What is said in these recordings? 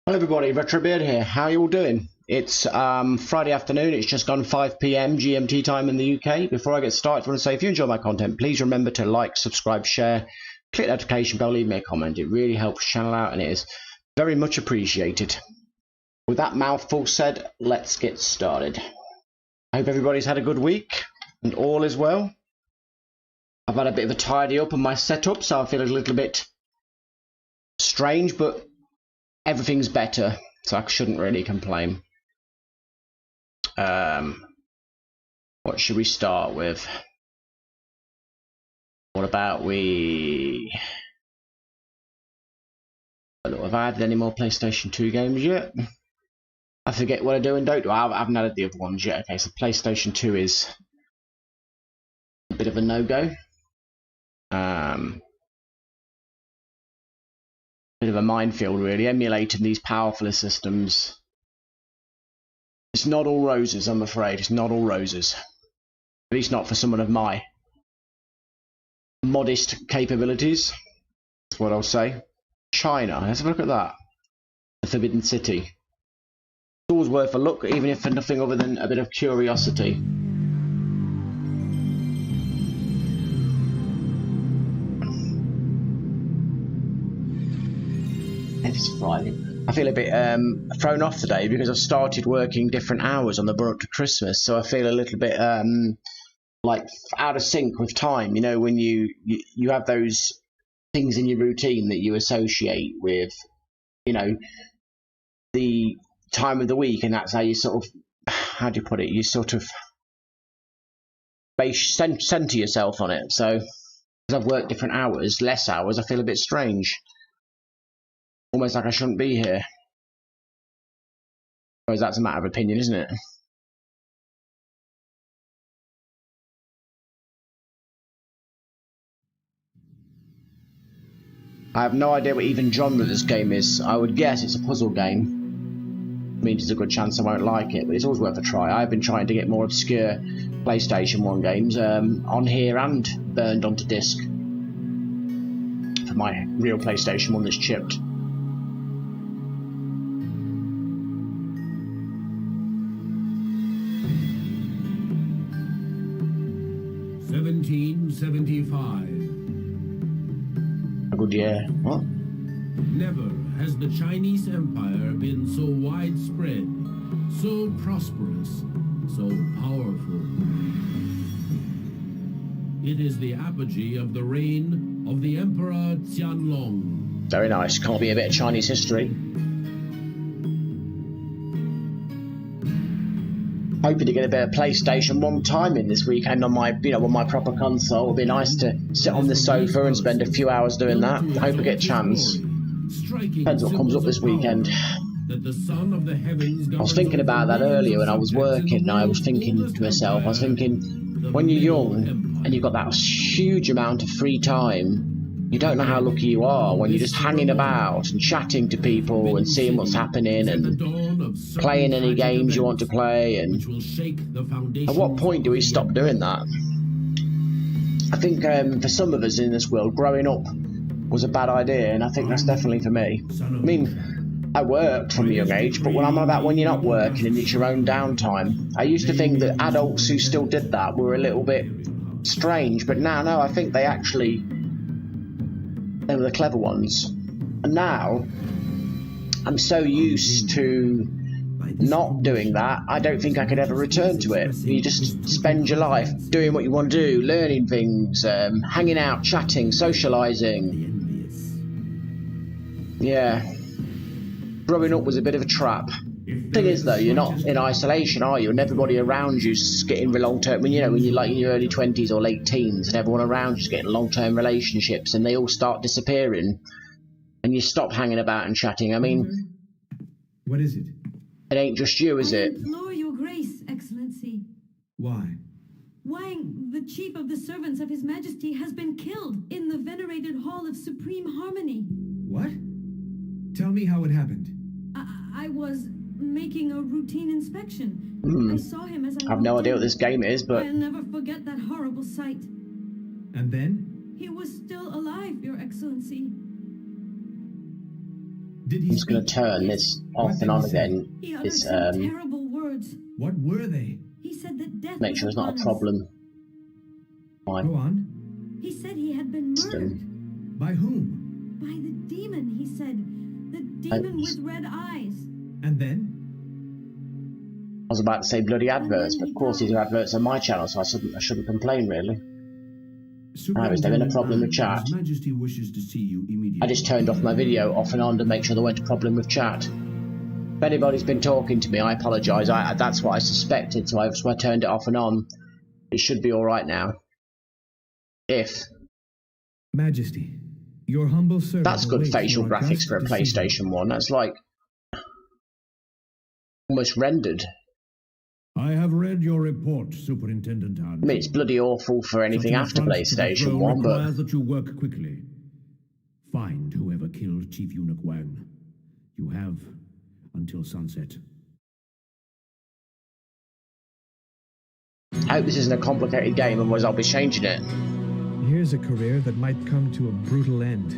Hello everybody, Retrobeard here. How are you all doing? It's Friday afternoon. It's just gone 5 PM GMT time in the UK. Before I get started, I want to say if you enjoy my content, please remember to like, subscribe, share, click the notification bell, leave me a comment. It really helps the channel out and it is very much appreciated. With that mouthful said, let's get started. I hope everybody's had a good week and all is well. I've had a bit of a tidy up on my setup, so I feel a little bit strange, but everything's better, so I shouldn't really complain. What should we start with? What about we... I don't know if I added any more PlayStation 2 games yet. I forget what I do and don't do. I haven't added the other ones yet. Okay, so PlayStation 2 is a bit of a no-go. Bit of a minefield, really, emulating these powerful systems. It's not all roses, I'm afraid. It's not all roses. At least not for someone of my modest capabilities. That's what I'll say. China, let's have a look at that. The Forbidden City. It's always worth a look, even if for nothing other than a bit of curiosity. It's Friday. I feel a bit thrown off today because I've started working different hours on the run up to Christmas, so I feel a little bit like out of sync with time. You know, when you have those things in your routine that you associate with, you know, the time of the week, and that's how you sort of, how do you put it? You sort of center yourself on it. So, because I've worked different hours, less hours, I feel a bit strange. Almost like I shouldn't be here. I suppose that's a matter of opinion, isn't it? I have no idea what even genre this game is. I would guess it's a puzzle game. It means there's a good chance I won't like it, but it's always worth a try. I've been trying to get more obscure PlayStation 1 games on here and burned onto disc for my real PlayStation 1 that's chipped. 1775. A good year. What? Never has the Chinese Empire been so widespread, so prosperous, so powerful. It is the apogee of the reign of the Emperor Qianlong. Very nice. Can't be a bit of Chinese history. Hoping to get a bit of PlayStation 1 time in this weekend on my, on my proper console. It'd be nice to sit on the sofa and spend a few hours doing that. I hope I get a chance. Depends what comes up this weekend. I was thinking about that earlier when I was working, and I was thinking to myself, when you're young and you've got that huge amount of free time, you don't know how lucky you are when you're just hanging about and chatting to people and seeing what's happening and playing any games you want to play. And at what point do we stop doing that? I think for some of us in this world, growing up was a bad idea, and I think that's definitely for me. I mean, I worked from a young age, but when I'm about when you're not working and it's your own downtime, I used to think that adults who still did that were a little bit strange, but now, no, I think they were the clever ones. And now, I'm so used to not doing that, I don't think I could ever return to it. You just spend your life doing what you want to do, learning things, hanging out, chatting, socialising. Yeah. Growing up was a bit of a trap. Thing is, though, you're not in isolation, are you? And everybody around you's getting long-term. When you're like in your early 20s or late teens, and everyone around you's getting long-term relationships, and they all start disappearing, and you stop hanging about and chatting. I mean, what is it? It ain't just you, is it? I implore your grace, Excellency. Why? Wang, the chief of the servants of His Majesty, has been killed in the venerated Hall of Supreme Harmony. What? Tell me how it happened. I was making a routine inspection. I saw him as I have no idea what this game is, but I'll never forget that horrible sight. And then? He was still alive, Your Excellency. Did he I'm just going to speak? turn this What off did and he on say? again. He uttered This, some terrible words. What were they? He said that death make was sure it's not upon a us. problem. Fine. Go on. He said he had been murdered. By whom? By the demon, he said. The demon with red eyes. And then? I was about to say bloody adverts, then but he of course these are died. adverts on my channel, so I shouldn't complain really. Superintendent is there been a problem with chat? His Majesty wishes to see you immediately. I just turned off my video off and on to make sure there weren't a problem with chat. If anybody's been talking to me, I apologise. That's what I suspected, so I turned it off and on. It should be alright now. If. Majesty, your humble servant. That's good awaits facial your graphics august for a decision. PlayStation 1. That's like almost rendered. I have read your report, Superintendent Hahn. I mean, it's bloody awful for anything Such an after affront to the PlayStation throne 1, but requires that you work quickly. Find whoever killed Chief Eunuch Wang. You have until sunset. I hope this isn't a complicated game, otherwise I'll be changing it. Here's a career that might come to a brutal end.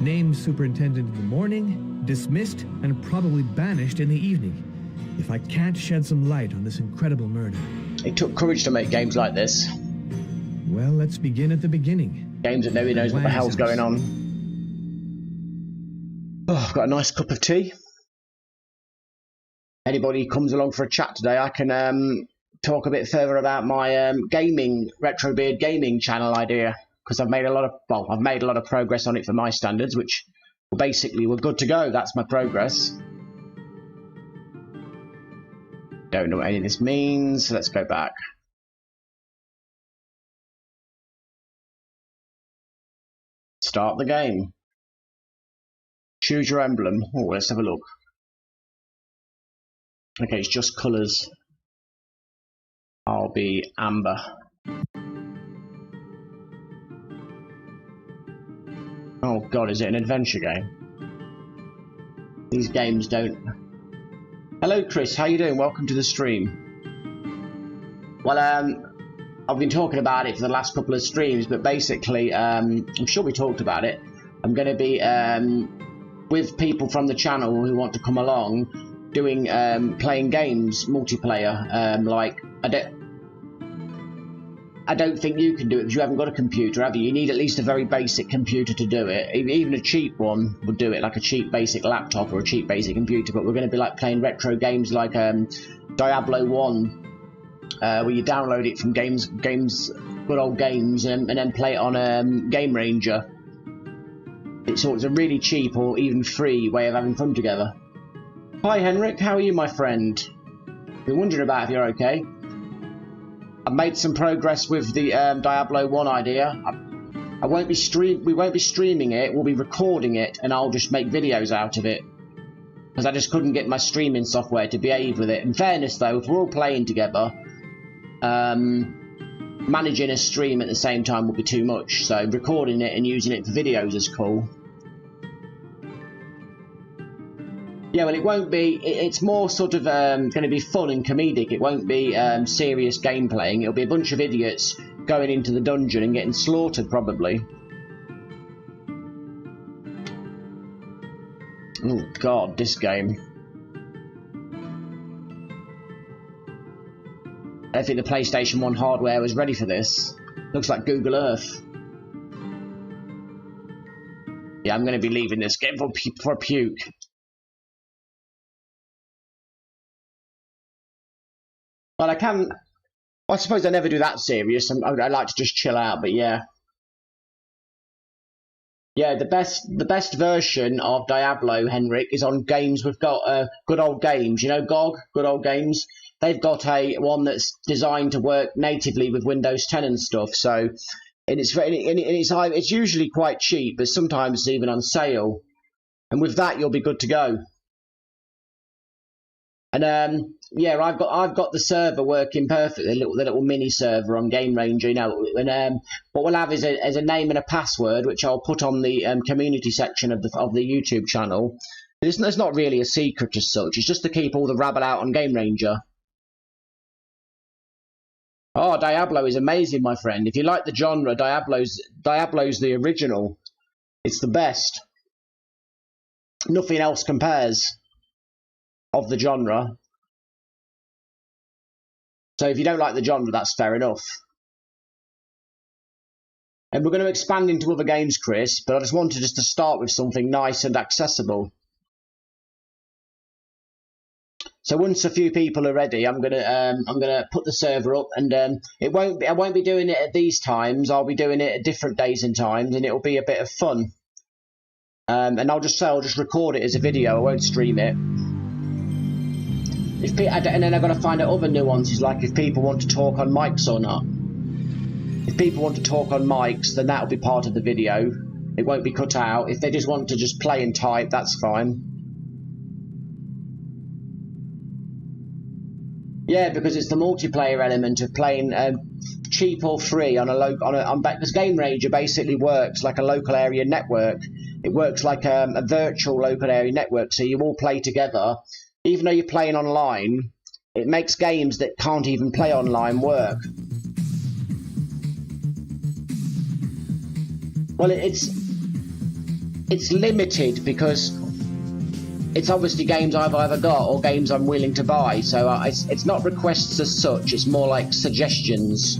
Named superintendent in the morning, dismissed, and probably banished in the evening. If I can't shed some light on this incredible murder. It took courage to make games like this. Well, let's begin at the beginning. Games that nobody knows what the hell's going on. Oh, I've got a nice cup of tea. Anybody who comes along for a chat today, I can talk a bit further about my gaming, Retrobeard gaming channel idea. Because I've made a lot of progress on it for my standards, which basically we're good to go. That's my progress. Don't know what any of this means, so let's go back. Start the game. Choose your emblem. Oh, let's have a look. Okay, it's just colours. I'll be amber. Oh god, is it an adventure game? These games don't... Hello Chris, how you doing? Welcome to the stream. Well, I've been talking about it for the last couple of streams, but basically, I'm sure we talked about it. I'm going to be with people from the channel who want to come along, doing playing games, multiplayer. Like I don't think you can do it because you haven't got a computer, have you? You need at least a very basic computer to do it. Even a cheap one would do it, like a cheap basic laptop or a cheap basic computer. But we're going to be like playing retro games like Diablo 1, where you download it from games, good old games, and then play it on Game Ranger. It's a really cheap or even free way of having fun together. Hi Henrik, how are you, my friend? Been wondering about if you're okay. I've made some progress with the Diablo 1 idea. We won't be streaming it, we'll be recording it, and I'll just make videos out of it. Because I just couldn't get my streaming software to behave with it. In fairness though, if we're all playing together, managing a stream at the same time would be too much. So recording it and using it for videos is cool. Yeah, well, it won't be. It's more sort of going to be fun and comedic. It won't be serious game playing. It'll be a bunch of idiots going into the dungeon and getting slaughtered, probably. Oh God, this game. I don't think the PlayStation 1 hardware was ready for this. Looks like Google Earth. Yeah, I'm going to be leaving this game for a puke. Well, I suppose I never do that serious. I like to just chill out, but yeah. Yeah, the best version of Diablo, Henrik, is on games. We've got Good Old Games. You know GOG, Good Old Games? They've got one that's designed to work natively with Windows 10 and stuff. So, it's usually quite cheap, but sometimes it's even on sale. And with that, you'll be good to go. And yeah, I've got the server working perfectly, the little mini server on Game Ranger, you know. And what we'll have is a name and a password, which I'll put on the community section of the YouTube channel. It's not really a secret as such. It's just to keep all the rabble out on Game Ranger. Oh, Diablo is amazing, my friend. If you like the genre, Diablo's the original. It's the best. nothing else compares of the genre. So if you don't like the genre, that's fair enough. And we're going to expand into other games, Chris, but I just wanted to start with something nice and accessible. So once a few people are ready, I'm gonna put the server up, and I won't be doing it at these times. I'll be doing it at different days and times, and it'll be a bit of fun. And I'll just record it as a video. I won't stream it. And then I've got to find out other nuances, like if people want to talk on mics or not. If people want to talk on mics, then that'll be part of the video. It won't be cut out. If they just want to just play and type, that's fine. Yeah, because it's the multiplayer element of playing cheap or free on because Game Ranger basically works like a local area network. It works like a virtual local area network, so you all play together. Even though you're playing online, it makes games that can't even play online work. Well, it's limited because it's obviously games I've either got or games I'm willing to buy. So it's not requests as such. It's more like suggestions.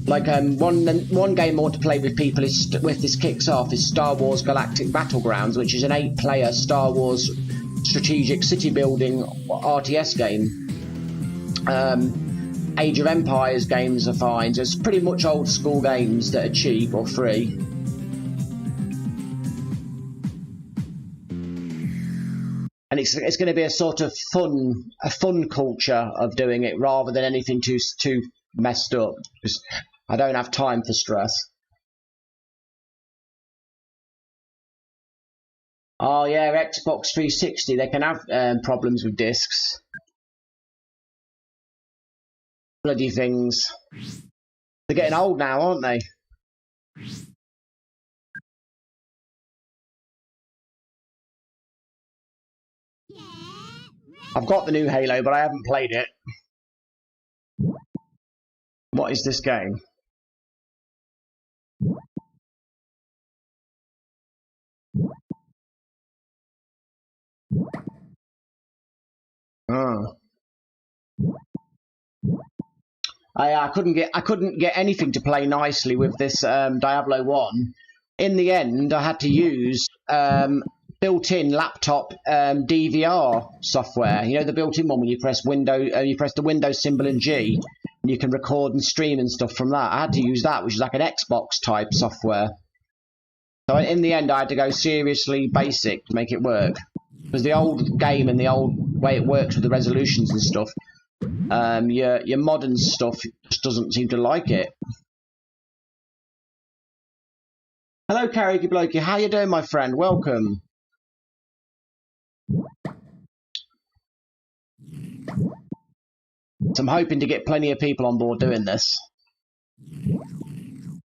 Like one game I want to play with people is this kicks off is Star Wars Galactic Battlegrounds, which is an 8-player Star Wars strategic city building RTS game. Age of Empires games are fine. So it's pretty much old school games that are cheap or free. And it's going to be a sort of fun culture of doing it rather than anything too messed up. Because I don't have time for stress. Oh yeah, Xbox 360. They can have problems with discs. Bloody things. They're getting old now, aren't they? I've got the new Halo, but I haven't played it. What is this game? Oh. I couldn't get anything to play nicely with this Diablo 1. In the end, I had to use built-in laptop DVR software. You know, the built-in one when you press you press the Windows symbol and G, and you can record and stream and stuff from that. I had to use that, which is like an Xbox type software. So in the end, I had to go seriously basic to make it work. Because the old game and the old way it works with the resolutions and stuff, your modern stuff just doesn't seem to like it. Hello, Karaoke Blokey. How you doing, my friend? Welcome. So I'm hoping to get plenty of people on board doing this.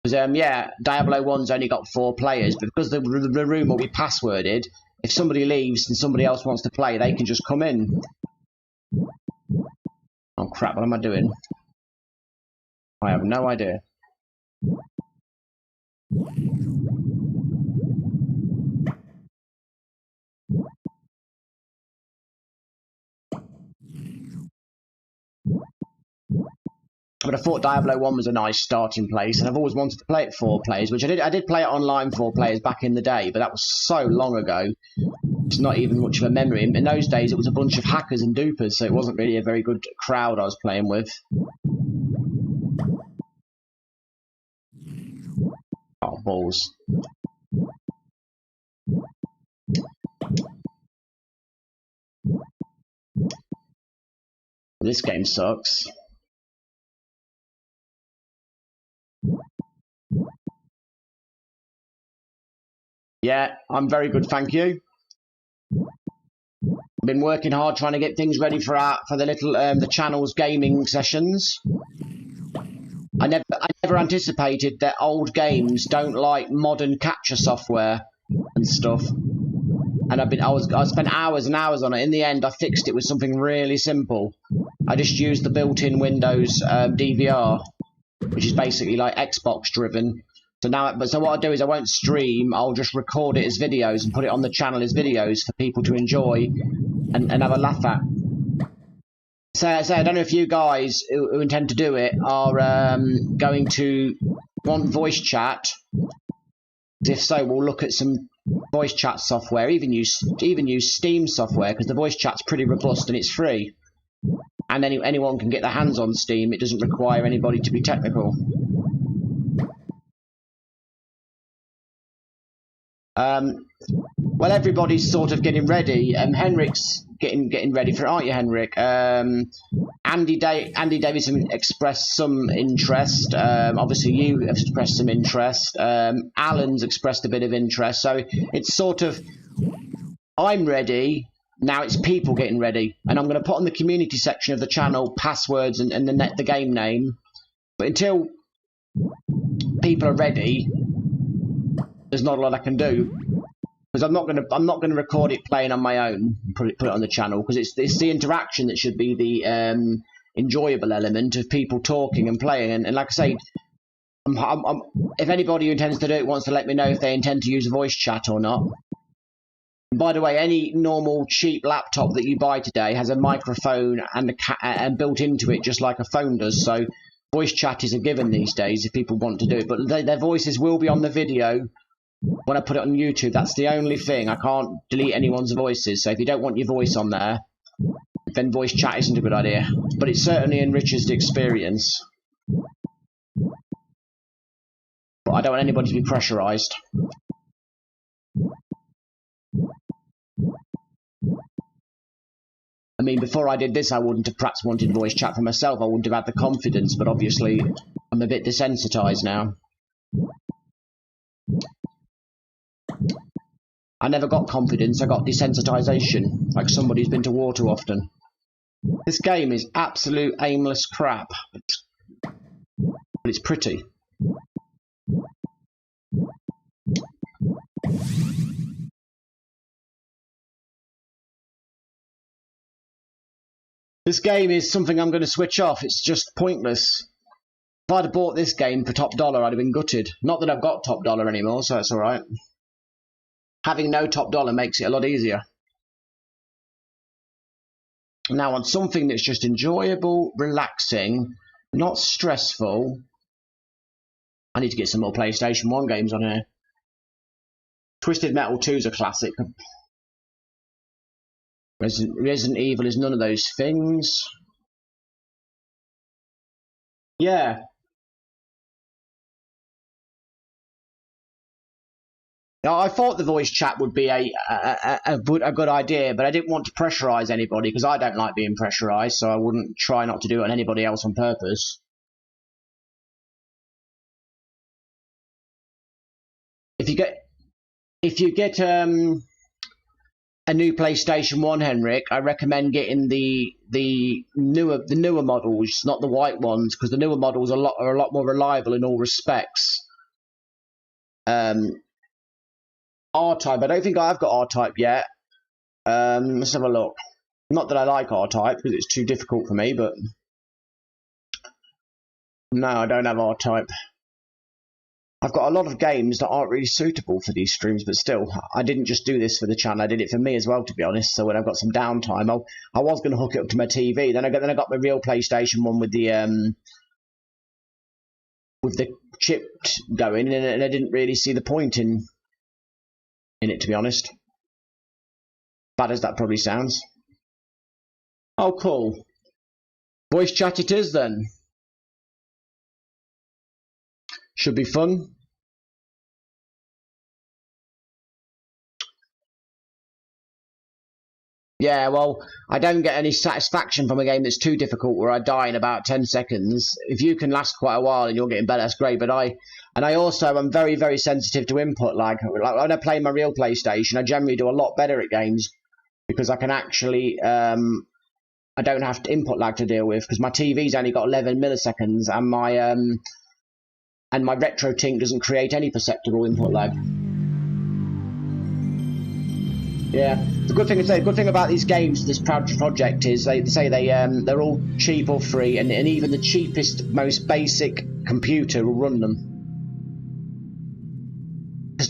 Because, yeah, Diablo 1's only got 4 players, but because the room will be passworded, if somebody leaves and somebody else wants to play, they can just come in. Oh crap, what am I doing? I have no idea. But I thought Diablo 1 was a nice starting place, and I've always wanted to play it 4 players, which I did. I did play it online 4 players back in the day, but that was so long ago. It's not even much of a memory. In those days, it was a bunch of hackers and dupers, so it wasn't really a very good crowd I was playing with. Oh, balls. This game sucks. Yeah, I'm very good, thank you. I've been working hard trying to get things ready for the little the channel's gaming sessions. I never anticipated that old games don't like modern capture software and stuff. And I spent hours and hours on it. In the end, I fixed it with something really simple. I just used the built-in Windows DVR, which is basically like Xbox driven. So now, so what I'll do is I won't stream. I'll just record it as videos and put it on the channel as videos for people to enjoy and have a laugh at. So I don't know if you guys who intend to do it are going to want voice chat. If so, we'll look at some voice chat software. Even use Steam software, because the voice chat's pretty robust and it's free. And anyone can get their hands on Steam. It doesn't require anybody to be technical. Well, everybody's sort of getting ready. Henrik's getting ready for it, aren't you, Henrik? Andy Davidson expressed some interest. Obviously, you have expressed some interest. Alan's expressed a bit of interest. So it's sort of, I'm ready. Now it's people getting ready. And I'm going to put on the community section of the channel passwords and the game name. But until people are ready, there's not a lot I can do. Because I'm not gonna record it playing on my own and put it on the channel, because it's the interaction that should be the enjoyable element of people talking and playing. And like I say, if anybody who intends to do it wants to let me know if they intend to use voice chat or not. And by the way, any normal cheap laptop that you buy today has a microphone and built into it, just like a phone does. So voice chat is a given these days if people want to do it. But their voices will be on the video. When I put it on YouTube, that's the only thing. I can't delete anyone's voices. So if you don't want your voice on there, then voice chat isn't a good idea. But it certainly enriches the experience. But I don't want anybody to be pressurised. I mean, before I did this, I wouldn't have perhaps wanted voice chat for myself. I wouldn't have had the confidence. But obviously, I'm a bit desensitised now. I never got confidence, I got desensitisation, like somebody who's been to war too often. This game is absolute aimless crap, but it's pretty. This game is something I'm going to switch off. It's just pointless. If I'd have bought this game for top dollar, I'd have been gutted. Not that I've got top dollar anymore, so that's alright. Having no top dollar makes it a lot easier. Now, on something that's just enjoyable, relaxing, not stressful, I need to get some more PlayStation 1 games on here. Twisted Metal 2 is a classic. Resident Evil is none of those things. Yeah. Now, I thought the voice chat would be a good idea, but I didn't want to pressurise anybody, because I don't like being pressurised, so I wouldn't try not to do it on anybody else on purpose. If you get a new PlayStation 1, Henrik, I recommend getting the newer models, not the white ones, because the newer models are a lot more reliable in all respects. R-Type, I don't think I've got R-Type yet. Let's have a look. Not that I like R-Type, because it's too difficult for me, but no, I don't have R-Type. I've got a lot of games that aren't really suitable for these streams, but still, I didn't just do this for the channel, I did it for me as well, to be honest. So when I've got some downtime, I was going to hook it up to my TV. Then I got my real PlayStation 1 with the chip going, and I didn't really see the point in it, to be honest. Bad as that probably sounds. Oh, cool. Voice chat it is, then. Should be fun. Yeah, well, I don't get any satisfaction from a game that's too difficult where I die in about 10 seconds. If you can last quite a while and you're getting better, that's great. But I also am very, very sensitive to input lag. Like when I play my real PlayStation, I generally do a lot better at games because I can actually, I don't have to input lag to deal with, because my TV's only got 11 milliseconds and my retro tink doesn't create any perceptible input lag. Yeah, the good thing about these games, this project, is they say they're all cheap or free, and even the cheapest, most basic computer will run them.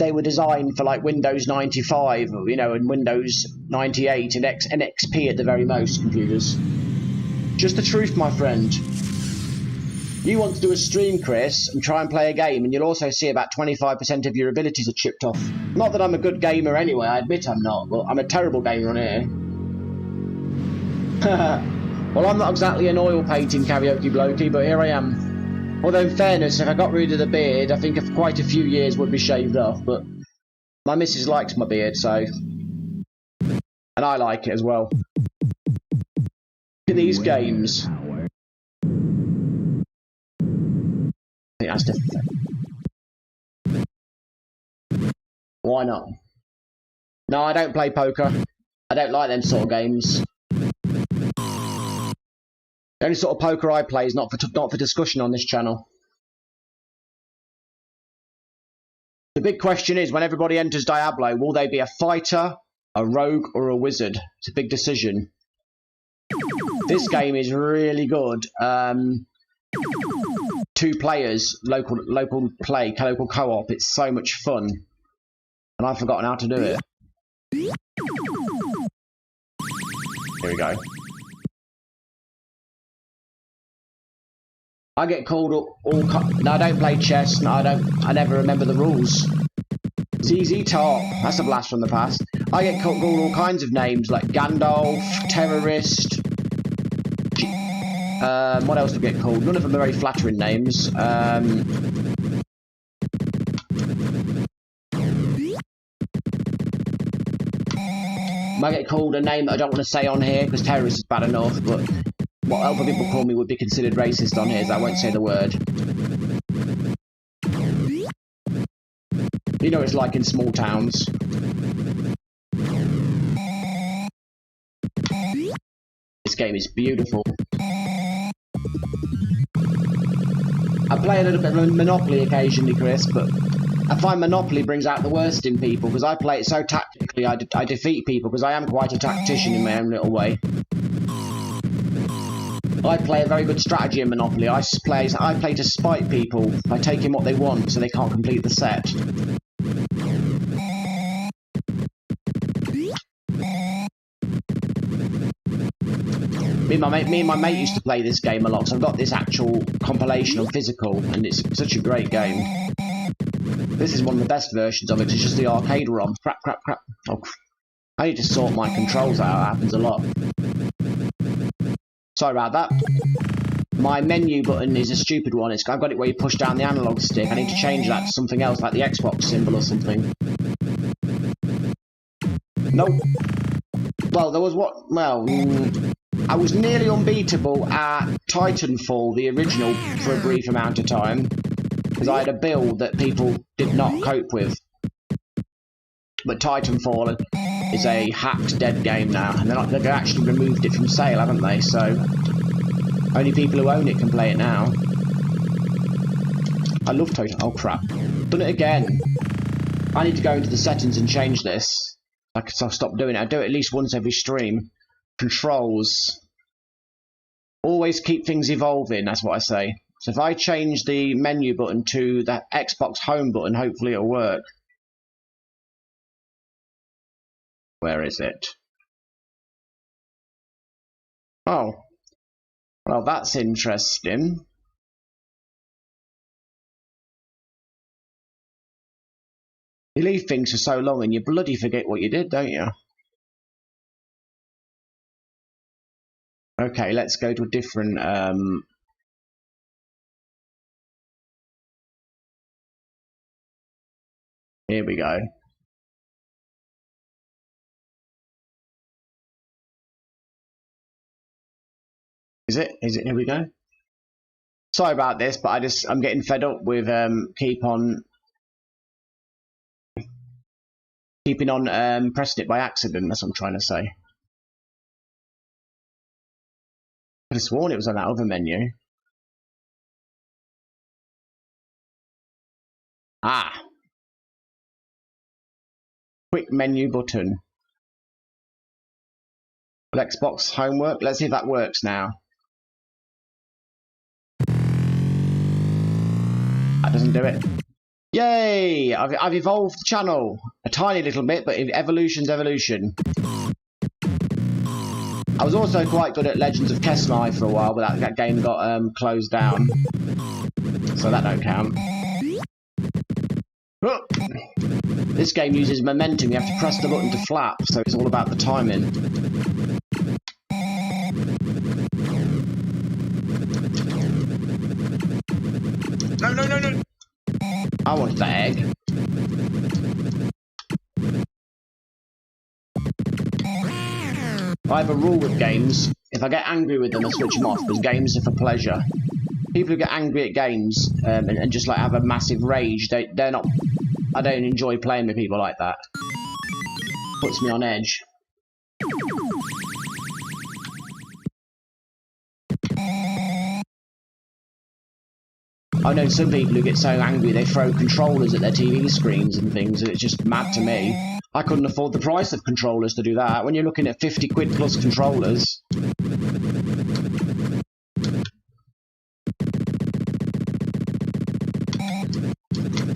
they were designed for like Windows 95, you know, and Windows 98 and XP at the very most computers. Just the truth, my friend. You want to do a stream, Chris, and try and play a game, and you'll also see about 25% of your abilities are chipped off. Not that I'm a good gamer anyway, I admit I'm not, but I'm a terrible gamer on here. Well, I'm not exactly an oil painting karaoke blokey, but here I am. Although in fairness, if I got rid of the beard, I think quite a few years would be shaved off, but my missus likes my beard, so... And I like it as well. Look at these games. I think that's different. Why not? No, I don't play poker. I don't like them sort of games. The only sort of poker I play is not for discussion on this channel. The big question is, when everybody enters Diablo, will they be a fighter, a rogue, or a wizard? It's a big decision. This game is really good. 2 players, local co-op. It's so much fun, and I've forgotten how to do it. Here we go. I get called no, I don't play chess. No, I never remember the rules. ZZ Top. That's a blast from the past. I get called all kinds of names like Gandalf, terrorist. What else do I get called? None of them are very flattering names. I get called a name that I don't want to say on here because terrorist is bad enough, but what other people call me would be considered racist on here, so I won't say the word. You know what it's like in small towns. This game is beautiful. I play a little bit of Monopoly occasionally, Chris, but I find Monopoly brings out the worst in people because I play it so tactically. I defeat people because I am quite a tactician in my own little way. I play a very good strategy in Monopoly. I play to spite people by taking what they want so they can't complete the set. Me and my mate used to play this game a lot, so I've got this actual compilation on physical, and it's such a great game. This is one of the best versions of it. It's just the arcade ROM. Crap. Oh, I need to sort my controls out. It happens a lot. Sorry about that. My menu button is a stupid one. I've got it where you push down the analog stick. I need to change that to something else, like the Xbox symbol or something. Nope. Well, there was what... Well... I was nearly unbeatable at Titanfall, the original, for a brief amount of time, because I had a build that people did not cope with. But Titanfall is a hacked dead game now, and they've actually removed it from sale, haven't they? So only people who own it can play it now. I love Titanfall. Oh crap! Done it again. I need to go into the settings and change this. So I'll stop doing it. I do it at least once every stream. Controls. Always keep things evolving, that's what I say. So if I change the menu button to the Xbox home button, hopefully it'll work. Where is it? Oh. Well, that's interesting. You leave things for so long and you bloody forget what you did, don't you? Okay, let's go to a different... Here we go. Is it? Here we go. Sorry about this, but I'm getting fed up with keeping on pressing it by accident. That's what I'm trying to say. I could have sworn it was on that other menu. Ah. Quick menu button. Xbox homework. Let's see if that works now. That doesn't do it. Yay! I've evolved the channel a tiny little bit, but evolution's evolution. I was also quite good at Legends of Kesmai for a while, but that game got closed down, so that don't count. This game uses momentum. You have to press the button to flap, so it's all about the timing. No, no, no, no! I wanted that egg. I have a rule with games. If I get angry with them, I switch them off, because games are for pleasure. People who get angry at games and just like have a massive rage, they're not... I don't enjoy playing with people like that. Puts me on edge. I know some people who get so angry they throw controllers at their TV screens and things, and it's just mad to me. I couldn't afford the price of controllers to do that. When you're looking at 50 quid plus controllers...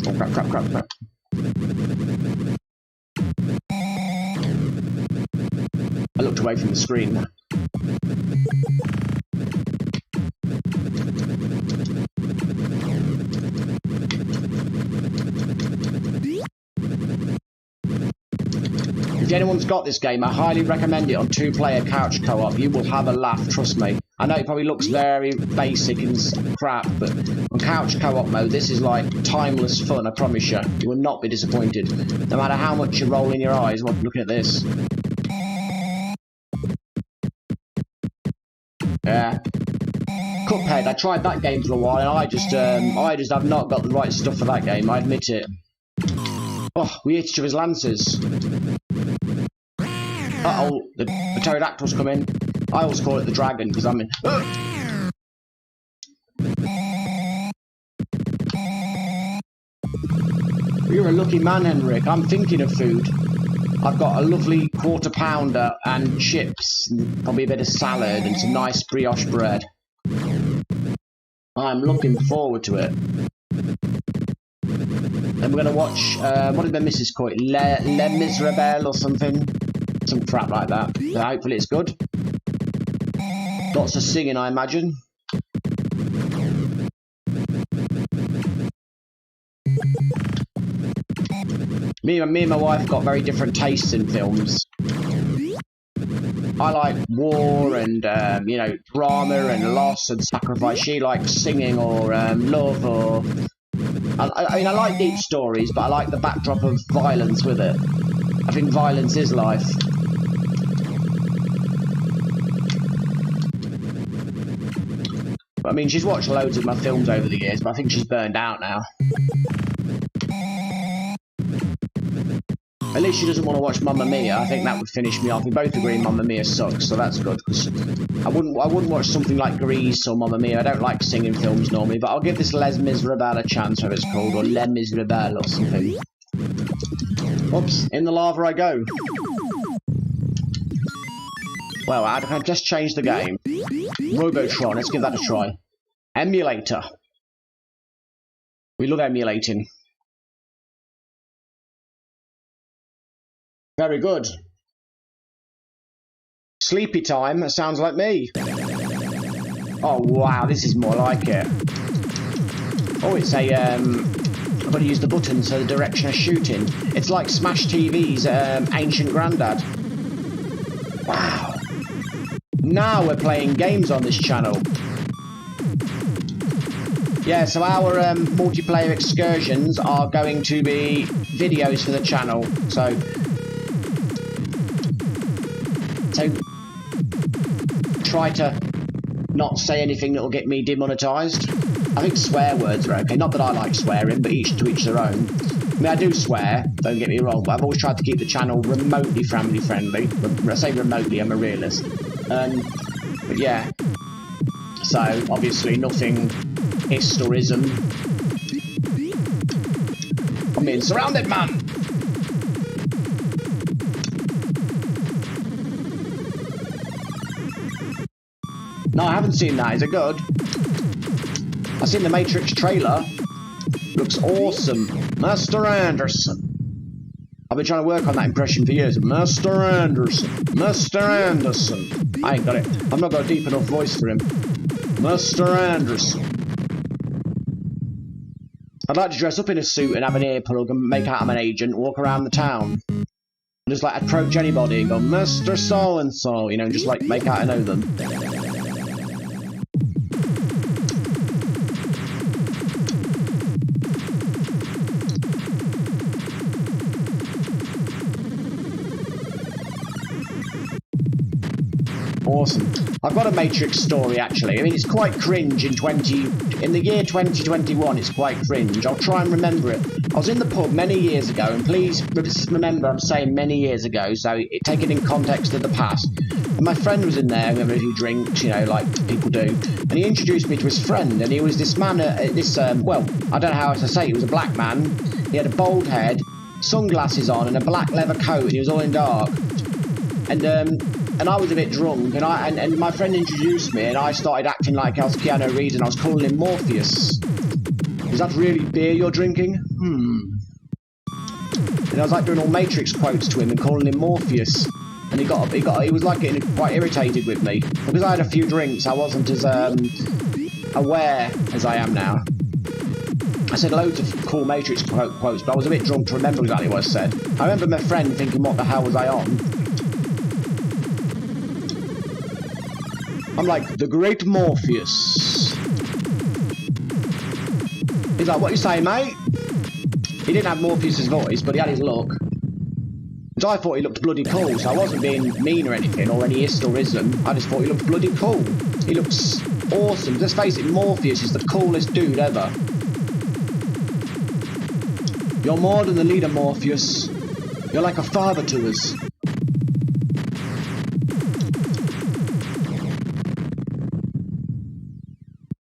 Oh, crap, crap, crap, crap. I looked away from the screen. If anyone's got this game, I highly recommend it on 2-player couch co-op. You will have a laugh, trust me. I know it probably looks very basic and crap, but on couch co-op mode, this is like timeless fun, I promise you. You will not be disappointed. No matter how much you're rolling your eyes while looking at this. Yeah. Cuphead, I tried that game for a while, and I just have not got the right stuff for that game, I admit it. Oh, we hit each other's lances. Uh-oh, the pterodactyl's come in. I always call it the dragon, because I'm in... You're a lucky man, Henrik. I'm thinking of food. I've got a lovely quarter pounder and chips, and probably a bit of salad and some nice brioche bread. I'm looking forward to it. And we're going to watch, what did the missus call it? Les Miserables or something? Some crap like that. So hopefully it's good. Lots of singing, I imagine. Me and my wife got very different tastes in films. I like war and, you know, drama and loss and sacrifice. She likes singing or love or... I mean, I like deep stories, but I like the backdrop of violence with it. I think violence is life. I mean, she's watched loads of my films over the years, but I think she's burned out now. At least she doesn't want to watch Mamma Mia. I think that would finish me off. We both agree Mamma Mia sucks, so that's good. Cause I wouldn't watch something like Grease or Mamma Mia. I don't like singing films normally, but I'll give this Les Miserables a chance, whatever it's called, or Les Miserables or something. Oops, in the lava I go. Well, I just changed the game. Robotron, let's give that a try. Emulator. We love emulating. Very good. Sleepy time, that sounds like me. Oh wow, this is more like it. Oh, it's a, I've got to use the button so the direction of shooting. It's like Smash TV's Ancient Grandad. Wow. Now we're playing games on this channel. Yeah, so our multiplayer excursions are going to be videos for the channel. So try to not say anything that will get me demonetized. I think swear words are okay. Not that I like swearing, but each to each their own. I mean, I do swear, don't get me wrong, but I've always tried to keep the channel remotely family friendly. When I say remotely, I'm a realist. But yeah. So, obviously, nothing historism. I'm being surrounded, man! No, I haven't seen that. Is it good? I've seen the Matrix trailer. Looks awesome. Master Anderson. I've been trying to work on that impression for years. Master Anderson. Master Anderson. I ain't got it. I've not got a deep enough voice for him. Master Anderson. I'd like to dress up in a suit and have an earplug and make out I'm an agent and walk around the town. Just like approach anybody and go, Mr. So-and-so, you know, just like make out I know them. Awesome. I've got a Matrix story actually. I mean, it's quite cringe in the year 2021. It's quite cringe. I'll try and remember it. I was in the pub many years ago, and please remember I'm saying many years ago, so take it in context of the past. And my friend was in there, remember, who drinks, you know, like people do, and he introduced me to his friend, and he was this man, well, I don't know how to say it. He was a black man. He had a bald head, sunglasses on, and a black leather coat, and he was all in dark. And I was a bit drunk, and my friend introduced me, and I started acting like I was Keanu Reeves, and I was calling him Morpheus. Is that really beer you're drinking? And I was like doing all Matrix quotes to him and calling him Morpheus, and he was like getting quite irritated with me because I had a few drinks. I wasn't as aware as I am now. I said loads of cool Matrix quotes, but I was a bit drunk to remember exactly what I said. I remember my friend thinking, "What the hell was I on?" I'm like, the great Morpheus. He's like, what you saying, mate? He didn't have Morpheus's voice, but he had his look. So I thought he looked bloody cool, so I wasn't being mean or anything, or any historism. I just thought he looked bloody cool. He looks awesome. Let's face it, Morpheus is the coolest dude ever. You're more than the leader, Morpheus. You're like a father to us.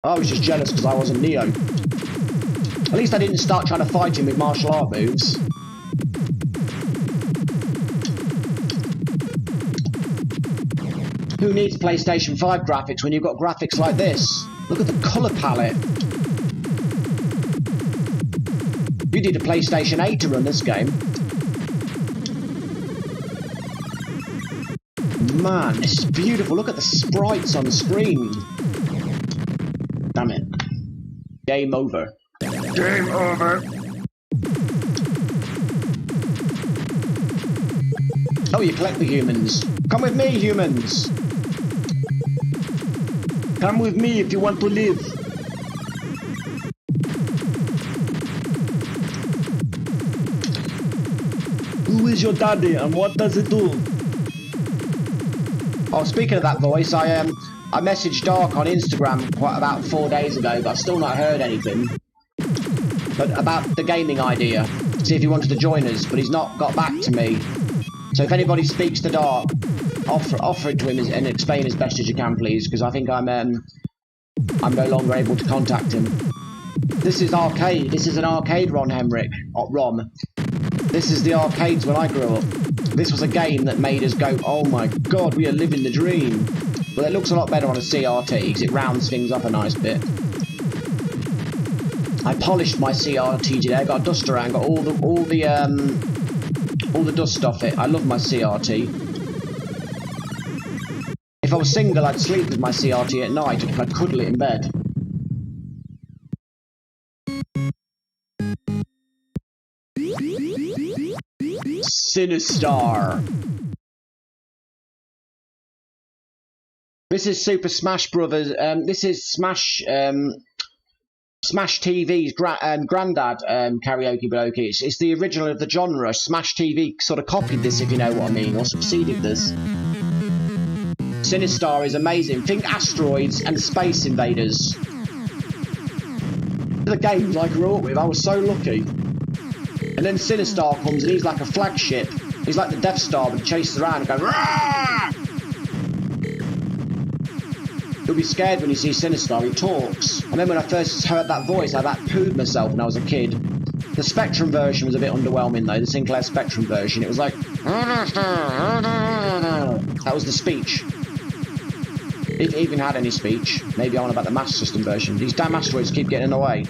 I was just jealous because I wasn't Neo. At least I didn't start trying to fight him with martial art moves. Who needs PlayStation 5 graphics when you've got graphics like this? Look at the colour palette. You need a PlayStation 8 to run this game. Man, this is beautiful. Look at the sprites on the screen. Damn it. Game over. Game over. Oh, you collect the humans. Come with me, humans. Come with me if you want to live. Who is your daddy and what does it do? Oh, speaking of that voice, I messaged Dark on Instagram about 4 days ago, but I've still not heard anything. But about the gaming idea, see if he wanted to join us, but he's not got back to me. So if anybody speaks to Dark, offer it to him and explain as best as you can, please, because I think I'm no longer able to contact him. This is arcade. This is an arcade, Ron Hemrick. Rom. This is the arcades when I grew up. This was a game that made us go, oh my god, we are living the dream. But it looks a lot better on a CRT because it rounds things up a nice bit. I polished my CRT today. I got a duster around, got all the dust off it. I love my CRT. If I was single, I'd sleep with my CRT at night and I'd cuddle it in bed. Sinistar. This is Super Smash Brothers. This is Smash TV's Grandad karaoke bloke. It's the original of the genre. Smash TV sort of copied this, if you know what I mean, or succeeded this. Sinistar is amazing. Think asteroids and space invaders. The games I grew up with, I was so lucky. And then Sinistar comes and he's like a flagship. He's like the Death Star, but he chases around and goes, "Rah!" You'll be scared when you see Sinistar. He talks. I remember when I first heard that voice, I about pooed myself when I was a kid. The Spectrum version was a bit underwhelming though, the Sinclair Spectrum version. It was like... That was the speech. If it even had any speech. Maybe on about the Master System version. These damn asteroids keep getting in the way.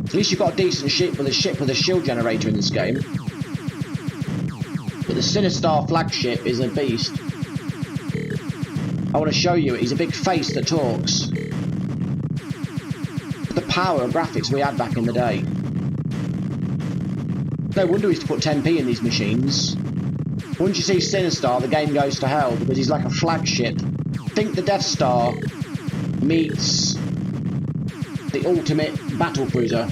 At least you've got a decent ship with a shield generator in this game. But the Sinistar flagship is a beast. I want to show you it. He's a big face that talks. The power of graphics we had back in the day. No wonder we used to put 10p in these machines. Once you see Sinistar, the game goes to hell because he's like a flagship. Think the Death Star meets the ultimate battlecruiser.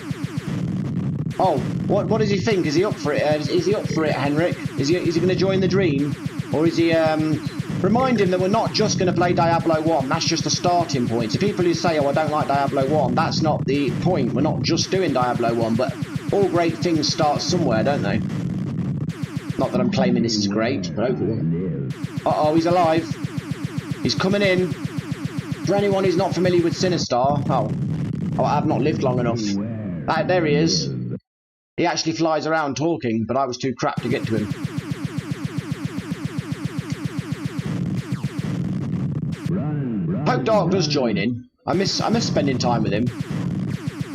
Oh, what does he think? Is he up for it? Is he up for it, Henrik? Is he going to join the dream? Or is he, remind him that we're not just going to play Diablo 1, that's just a starting point. So people who say, oh, I don't like Diablo 1, that's not the point. We're not just doing Diablo 1, but all great things start somewhere, don't they? Not that I'm claiming this is great, but hopefully. Uh-oh, he's alive. He's coming in. For anyone who's not familiar with Sinistar, oh, I've not lived long enough. There he is. He actually flies around talking, but I was too crap to get to him. Hope Dark does join in. I miss spending time with him.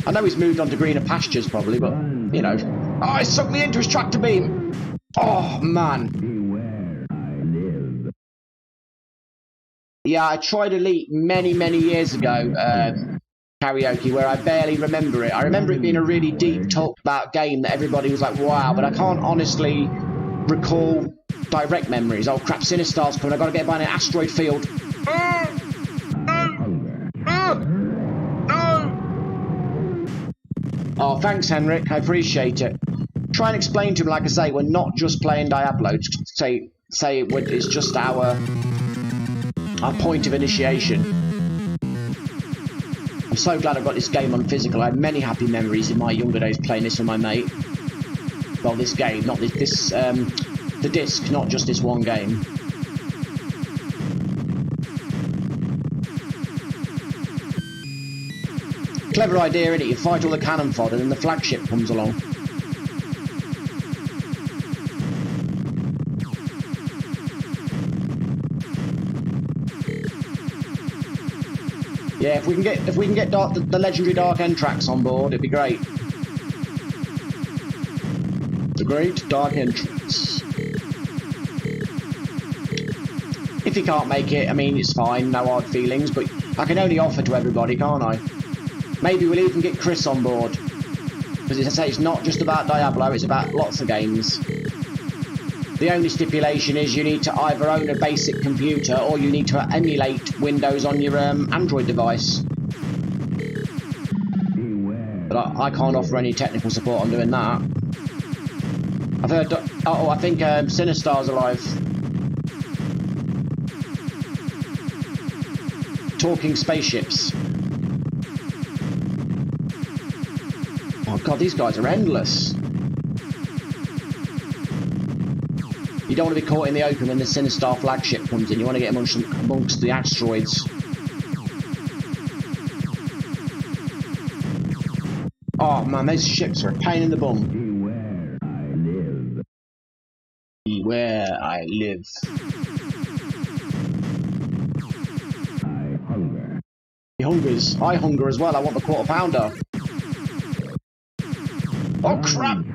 I know he's moved on to greener pastures probably, but you know. Oh, he sucked me into his tractor beam. Oh man. Yeah, I tried Elite many years ago. Karaoke, where I barely remember it. I remember it being a really deep, talked about game that everybody was like, wow, but I can't honestly recall direct memories. Oh crap, Sinistar's coming, I've got to get by an asteroid field. Oh, thanks, Henrik, I appreciate it. Try and explain to him, like I say, we're not just playing Diablo. Say it's just our point of initiation. I'm so glad I got this game on physical. I had many happy memories in my younger days playing this with my mate. Well, this game, not this the disc, not just this one game. Clever idea, innit? You fight all the cannon fodder and then the flagship comes along. Yeah, if we can get the legendary Dark End tracks on board, it'd be great. The Great Dark Entrance. If you can't make it, I mean, it's fine, no hard feelings, but I can only offer to everybody, can't I? Maybe we'll even get Chris on board. Because as I say, it's not just about Diablo, it's about lots of games. The only stipulation is you need to either own a basic computer or you need to emulate Windows on your Android device. But I can't offer any technical support on doing that. I've heard... Oh, I think Sinistar's alive. Talking spaceships. Oh god, these guys are endless. You don't want to be caught in the open when the Sinistar flagship comes in. You want to get amongst the asteroids. Oh man, those ships are a pain in the bum. Beware I live. I hunger. He hungers. I hunger as well. I want the quarter pounder. Oh crap!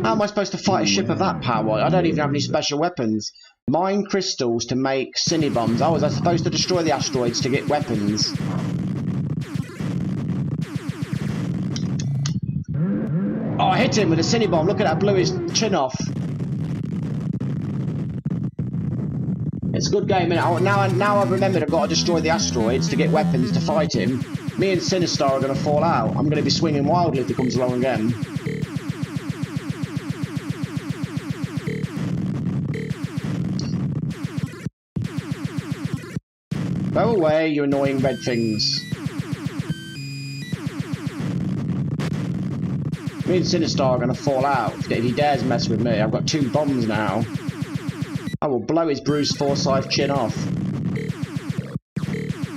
How am I supposed to fight a ship of that power? I don't even have any special weapons. Mine crystals to make Cinebombs. Oh, was I supposed to destroy the asteroids to get weapons? Oh, I hit him with a Cinebomb. Look at that, blew his chin off. It's a good game, and now I've remembered I've got to destroy the asteroids to get weapons to fight him. Me and Sinistar are going to fall out. I'm going to be swinging wildly if he comes along again. Go away, you annoying red things. Me and Sinistar are going to fall out if he dares mess with me. I've got 2 bombs now. I will blow his Bruce Forsyth chin off.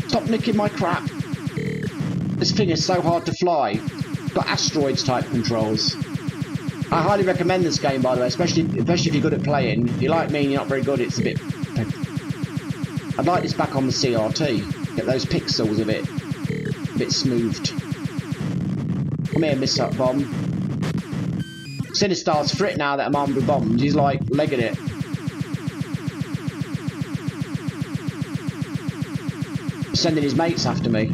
Stop nicking my crap. This thing is so hard to fly. It's got asteroids type controls. I highly recommend this game, by the way, especially if you're good at playing. If you're like me and you're not very good, it's a bit... I'd like this back on the CRT. Get those pixels a bit smoothed. Come here, Missile Bomb. Sinistar's frit now that I'm armed with bombs. He's like legging it. Sending his mates after me.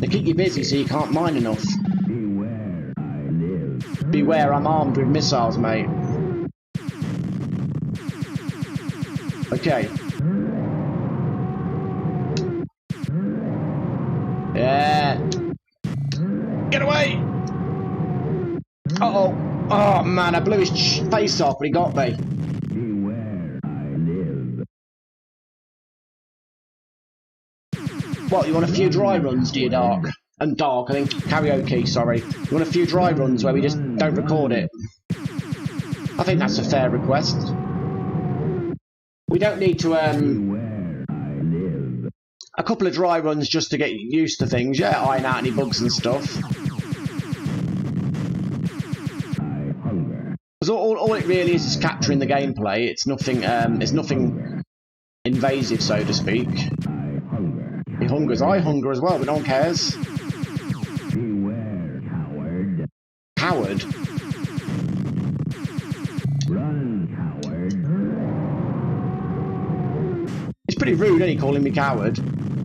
They keep you busy so you can't mine enough. Beware, I live. Beware, I'm armed with missiles, mate. Okay. Yeah. Get away! Uh-oh. Oh, man, I blew his face off, but he got me. Beware, I live. What, you want a few dry runs, do you, Dark? And Dark, I think. Karaoke, sorry. You want a few dry runs where we just don't record it? I think that's a fair request. We don't need to, Beware, I live. a couple of dry runs just to get used to things, yeah, iron out any bugs and stuff. I hunger. Because all it really is capturing the gameplay. It's nothing invasive, so to speak. I hunger. He hungers, I hunger as well, but no one cares. Beware, coward. Coward? Run, coward. It's pretty rude, ain't he, calling me coward?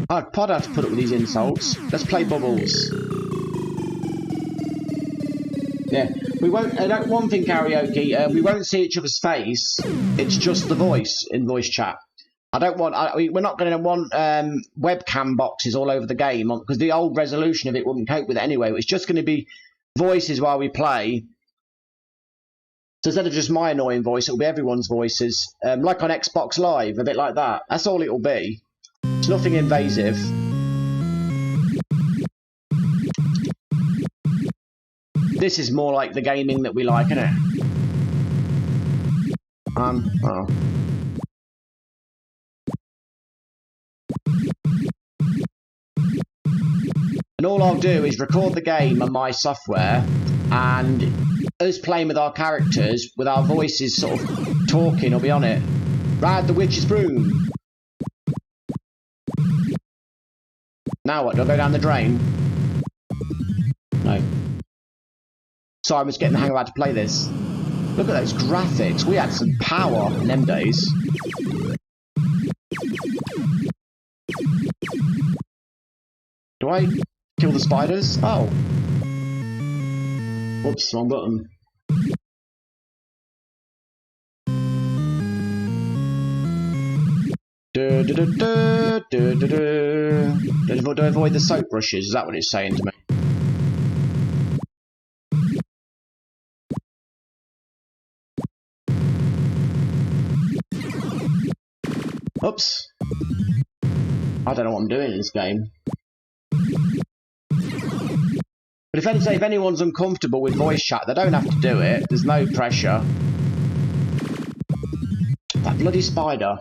I'd have to put up with these insults. Let's play Bubbles. Yeah, we won't. One thing, Karaoke. We won't see each other's face. It's just the voice in voice chat. I don't want. We're not going to want webcam boxes all over the game because the old resolution of it wouldn't cope with it anyway. It's just going to be voices while we play. So instead of just my annoying voice, it'll be everyone's voices, like on Xbox Live, a bit like that. That's all it'll be. It's nothing invasive. This is more like the gaming that we like, isn't it? Oh. And all I'll do is record the game on my software, and us playing with our characters, with our voices sort of talking, will be on it. Ride the witch's broom. Now what, do I go down the drain? No. Sorry, I'm just getting the hang of how to play this. Look at those graphics. We had some power in them days. Do I kill the spiders? Oh. Whoops, wrong button. Do avoid the soap brushes? Is that what it's saying to me? Oops. I don't know what I'm doing in this game. But if anyone's uncomfortable with voice chat, they don't have to do it. There's no pressure. That bloody spider.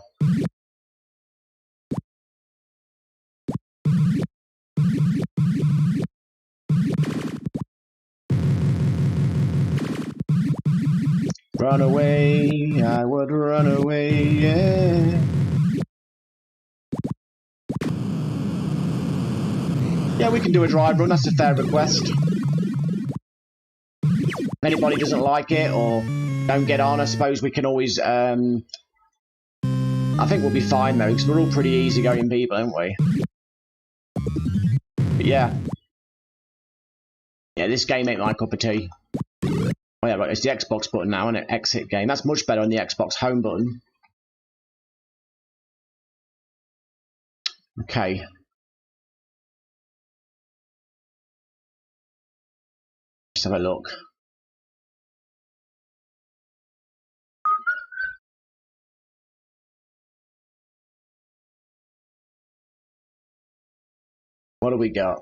Run away, I would run away, yeah. Yeah, we can do a drive run, that's a fair request. If anybody doesn't like it or don't get on, I suppose we can always, I think we'll be fine though, because we're all pretty easygoing people, aren't we? But yeah. Yeah, this game ain't my cup of tea. Oh yeah, right, it's the Xbox button now, isn't it? Exit game. That's much better than the Xbox home button. Okay. Let's have a look. What do we got?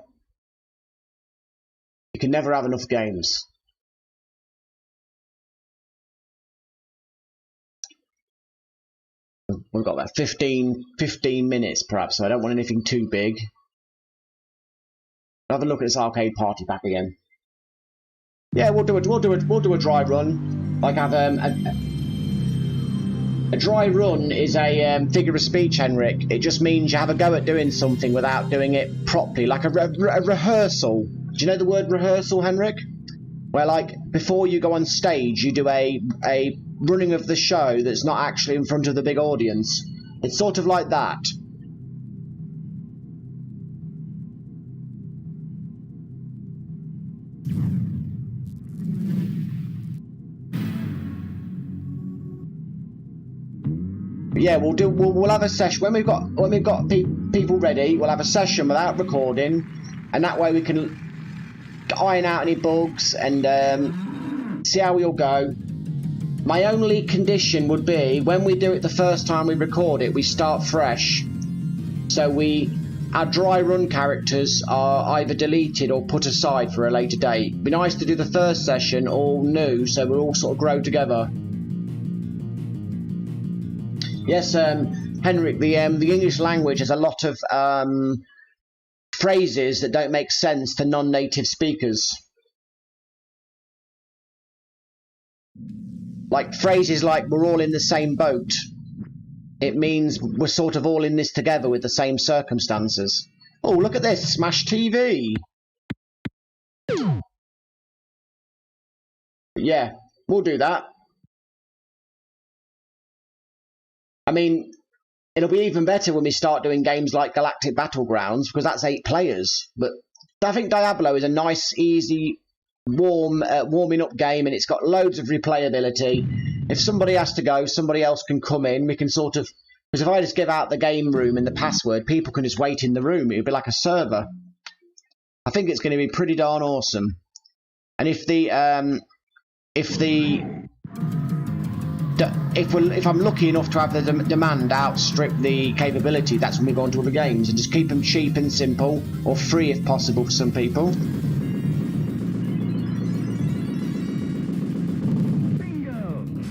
You can never have enough games. We've got about 15 minutes perhaps, so I don't want anything too big. Have a look at this arcade party pack again. Yeah, we'll do a dry run. Like have a dry run is a figure of speech, Henrik. It just means you have a go at doing something without doing it properly, like a rehearsal. Do you know the word rehearsal, Henrik? Where, like, before you go on stage, you do a running of the show that's not actually in front of the big audience. It's sort of like that. Yeah, we'll have a session when we've got people ready. We'll have a session without recording, and that way we can iron out any bugs and see how we all go. My only condition would be when we do it the first time we record it, we start fresh. So our dry run characters are either deleted or put aside for a later date. It'd be nice to do the first session all new, so we all sort of grow together. Yes, Henrik, the English language has a lot of phrases that don't make sense to non-native speakers. Like phrases like, we're all in the same boat. It means we're sort of all in this together with the same circumstances. Oh, look at this, Smash TV. Yeah, we'll do that. I mean, it'll be even better when we start doing games like Galactic Battlegrounds, because that's 8 players. But I think Diablo is a nice, easy, warming up game, and it's got loads of replayability. If somebody has to go, somebody else can come in. We can sort of... Because if I just give out the game room and the password, people can just wait in the room. It would be like a server. I think it's going to be pretty darn awesome. And if I'm lucky enough to have the demand outstrip the capability, that's when we go on to other games and just keep them cheap and simple, or free if possible for some people.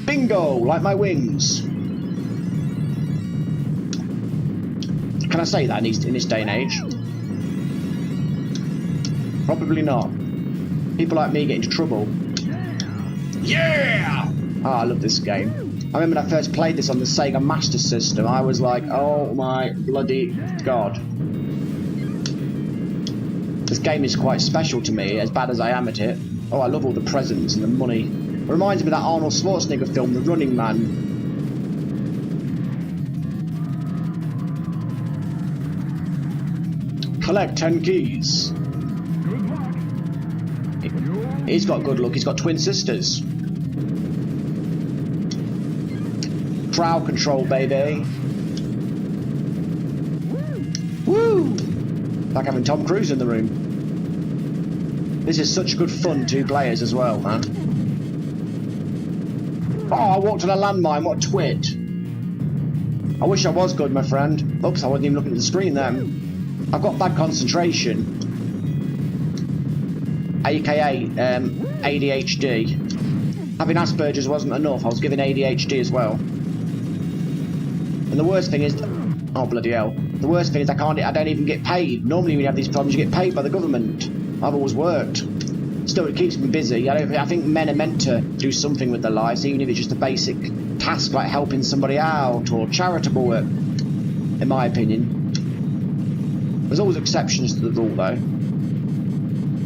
Bingo! Like my wings. Can I say that in this day and age? Probably not. People like me get into trouble. Yeah! Oh, I love this game. I remember when I first played this on the Sega Master System, I was like, oh my bloody god. This game is quite special to me, as bad as I am at it. Oh, I love all the presents and the money. It reminds me of that Arnold Schwarzenegger film, The Running Man. Collect 10 keys. He's got good luck, he's got twin sisters. Crowd control, baby. Woo! Like having Tom Cruise in the room. This is such good fun, 2 players as well, man. Oh, I walked on a landmine, what a twit. I wish I was good, my friend. Oops, I wasn't even looking at the screen then. I've got bad concentration. AKA ADHD. Having Asperger's wasn't enough, I was given ADHD as well. And the worst thing is, oh bloody hell, the worst thing is I don't even get paid. Normally when you have these problems you get paid by the government. I've always worked. Still, it keeps me busy. I think men are meant to do something with their lives, even if it's just a basic task like helping somebody out or charitable work, in my opinion. There's always exceptions to the rule though.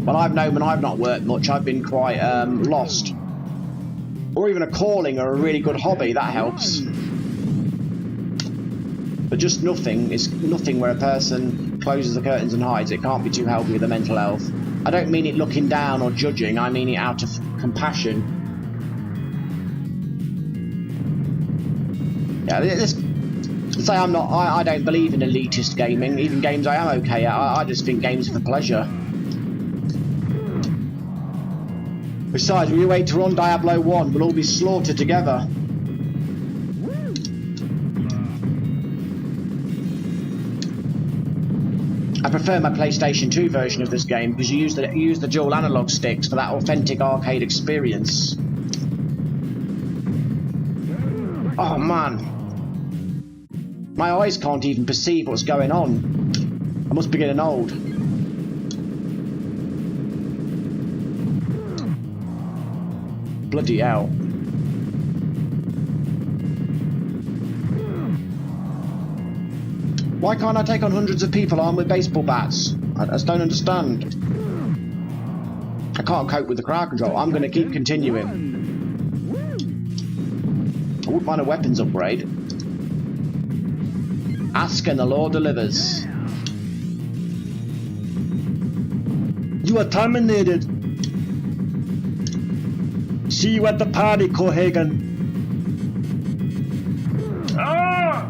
Well, I've known when I've not worked much, I've been quite lost. Or even a calling or a really good hobby, that helps. But just nothing is nothing where a person closes the curtains and hides. It can't be too healthy with their mental health. I don't mean it looking down or judging, I mean it out of compassion. Yeah, let's say I don't believe in elitist gaming. Even games I am okay at, I just think games are for pleasure. Besides, when we wait to run Diablo 1, we'll all be slaughtered together. I prefer my PlayStation 2 version of this game because you use the dual analog sticks for that authentic arcade experience. Oh man. My eyes can't even perceive what's going on. I must be getting old. Bloody hell. Why can't I take on hundreds of people armed with baseball bats? I just don't understand. I can't cope with the crowd control. I'm going to keep continuing. I wouldn't mind a weapons upgrade. Ask and the Lord delivers. You are terminated. See you at the party, Cohagen. Ah!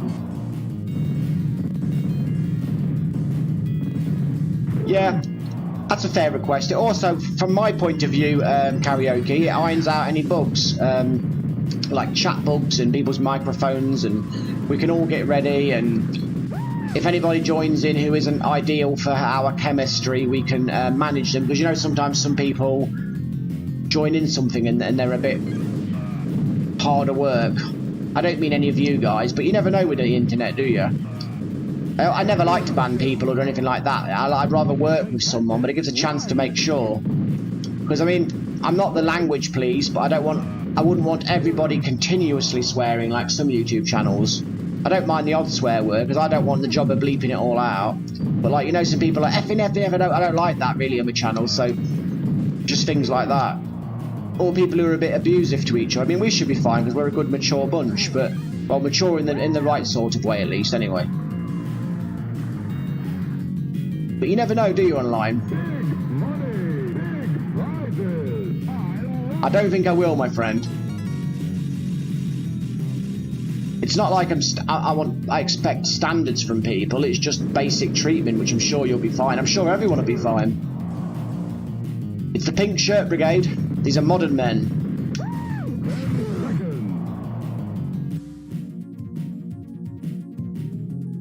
Yeah, that's a fair request. It also, from my point of view, karaoke, it irons out any bugs, like chat bugs and people's microphones, and we can all get ready, and if anybody joins in who isn't ideal for our chemistry, we can manage them, because you know sometimes some people join in something and they're a bit harder work. I don't mean any of you guys, but you never know with the internet, do you? I never like to ban people or anything like that. I'd rather work with someone, but it gives a chance to make sure. Because I mean, I'm not the language police, but I wouldn't want everybody continuously swearing like some YouTube channels. I don't mind the odd swear word because I don't want the job of bleeping it all out. But like, you know, some people are like effing, I don't like that really on my channel. So just things like that. Or people who are a bit abusive to each other. I mean, we should be fine because we're a good mature bunch, but well, mature in the right sort of way at least. Anyway. But you never know, do you, online? I don't think I will, my friend. It's not like I expect standards from people. It's just basic treatment, which I'm sure you'll be fine. I'm sure everyone will be fine. It's the Pink Shirt Brigade. These are modern men.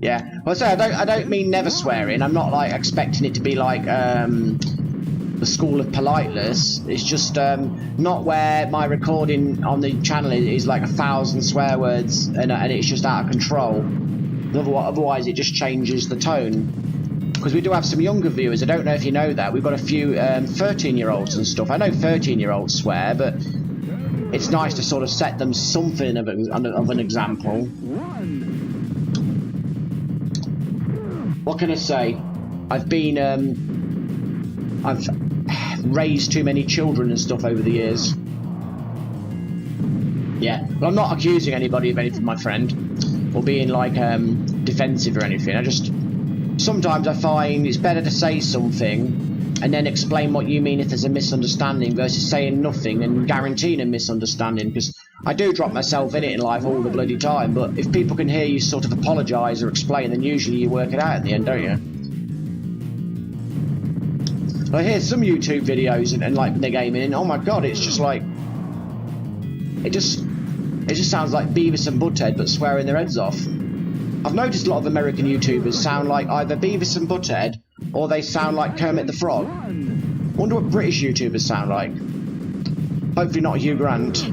Yeah, well, I don't mean never swearing. I'm not like expecting it to be like the school of politeness. It's just not where my recording on the channel is like 1,000 swear words and it's just out of control. Otherwise, it just changes the tone. Because we do have some younger viewers. I don't know if you know that. We've got a few 13-year-olds and stuff. I know 13-year-olds swear, but it's nice to sort of set them something of an example. What can I say? I've raised too many children and stuff over the years. Yeah, well, I'm not accusing anybody of anything, my friend, or being like defensive or anything. Sometimes I find it's better to say something and then explain what you mean if there's a misunderstanding versus saying nothing and guaranteeing a misunderstanding, because I do drop myself in it in life all the bloody time, but if people can hear you sort of apologise or explain, then usually you work it out in the end, don't you? I hear some YouTube videos and like they're gaming and oh my god, it's just like it just sounds like Beavis and Butthead but swearing their heads off. I've noticed a lot of American YouTubers sound like either Beavis and Butthead or they sound like Kermit the Frog. I wonder what British YouTubers sound like. Hopefully not Hugh Grant.